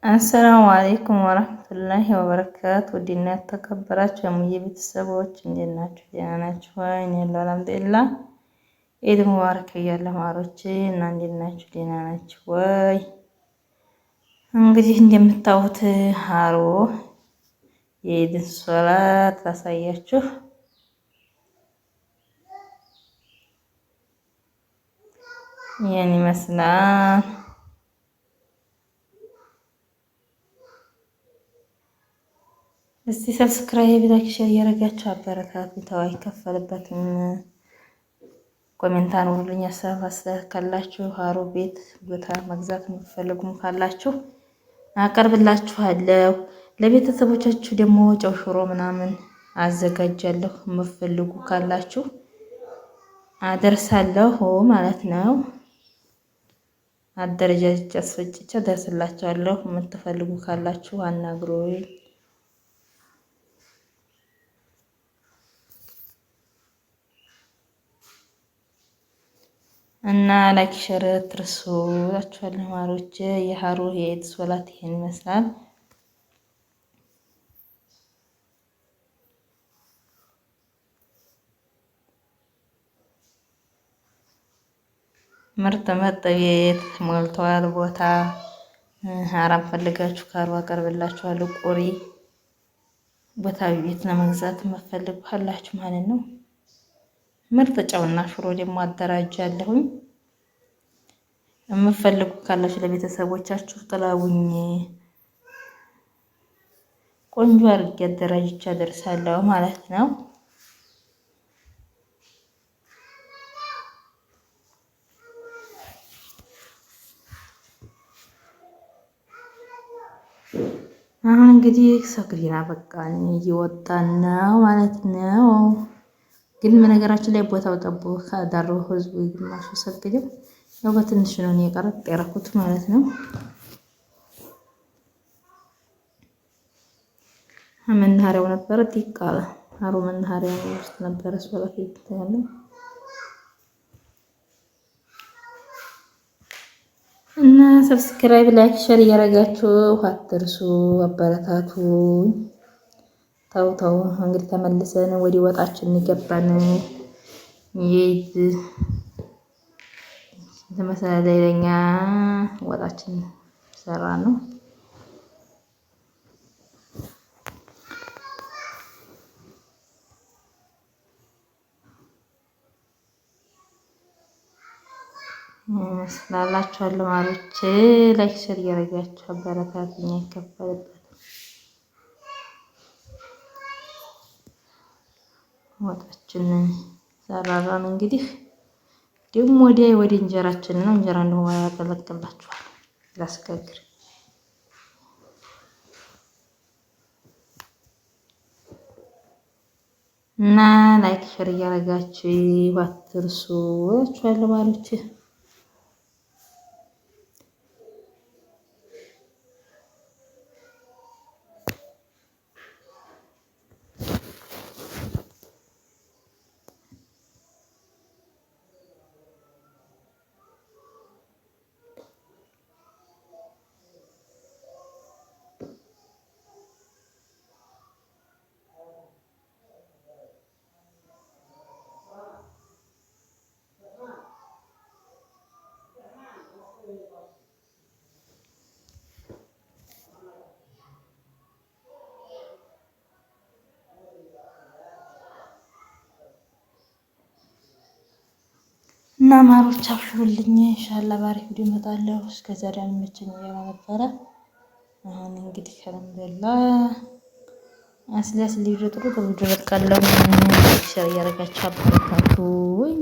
አሰላሙ አሌይኩም ወረህመቱላሂ ወበረካቱ። ውድና የተከበራችሁ የሙዬ ቤተሰቦች እንዴት ናችሁ? ደህና ናችሁ ወይ? እኔ ያለው አልሐምዱሊላህ። ኢድ ሙባረክ እያለሁ ማሮቼ እና እንዴት ናችሁ? ደህና ናችሁ ወይ? እንግዲህ እንደምታዩት ሀሮ የኢድን ሶላት ላሳያችሁ። ይህን ይመስላል። እስቲ ሰብስክራይብ ላይክ ሼር እያደረጋችሁ አበረታቱ። ተው አይከፈልበትም። ኮሜንት አኑሩልኝ። ሀሳብ አስተያየት ካላችሁ ሀሮ ቤት ቦታ መግዛት የምትፈልጉም ካላችሁ አቀርብላችኋለሁ። ለቤተሰቦቻችሁ ደግሞ ጨው ሽሮ ምናምን አዘጋጃለሁ። የምትፈልጉ ካላችሁ አደርሳለሁ ማለት ነው። አደረጃጀት አስፈጭቼ አደርስላችኋለሁ። የምትፈልጉ ካላችሁ አናግሩኝ። እና ላይክ ሸር ትርሱ እላችኋለሁ ማሮች። የሀሮ የኢድ ሶላት ይሄን ይመስላል። ምርጥ ምርጥ ቤት ሞልተዋል ቦታ። አራም ፈልጋችሁ ካሩ አቀርብላችኋለሁ። ቁሪ ቦታ ቤት ለመግዛት የምትፈልጉ ካላችሁ ማለት ነው። ምርጥ ጨውና ሽሮ ደግሞ አደራጃለሁኝ። የምትፈልጉ ካላችሁ ለቤተሰቦቻችሁ ጥላቡኝ። ቆንጆ አድርጌ አደራጅቼ አደርሳለሁ ማለት ነው። አሁን እንግዲህ ሰግሪና በቃ እየወጣን ነው ማለት ነው። ግን በነገራችን ላይ ቦታው ጠቦ ከዳሩ ህዝቡ ግማሹ ሰግድም ያው በትንሽ ነው የቀረጥ ያረኩት ማለት ነው። መናኸሪያው ነበረ ዲቃላ ሀሮ መናኸሪያ ውስጥ ነበረ ሶላት ይታያል። እና ሰብስክራይብ ላይክ ሼር እያደረጋችሁ አትርሱ፣ አበረታቱኝ። ተው እንግዲህ ተመልሰን ወደ ወጣችን ገባን። የኢድ ተመሳሳይኛ ወጣችን ሰራ ነው። ስላላችኋለሁ ማለች ላይክ ሼር እያደረጋችሁ አበረታቱኝ። አይከፈልበትም። ወጣችን ሰራራን እንግዲህ ደግሞ ወደ እንጀራችን ነው። እንጀራ እንደሆነ ያቀለቅላችኋል ላስጋግር እና ላይክ ሼር እያደረጋችሁ አትርሱ እላችኋለሁ ማለች። እና ማሮች አብሽሩልኝ ኢንሻአላህ ባሪክ ቪዲዮ እመጣለሁ። እስከዛ ደግሞ መቼም ነበረ። አሁን እንግዲህ አልሐምዱሊላህ አስሊያስ ልጅ ጥሩ ቪዲዮ ለቃለሁ። ሸር ያረጋችሁ አበረታቱኝ።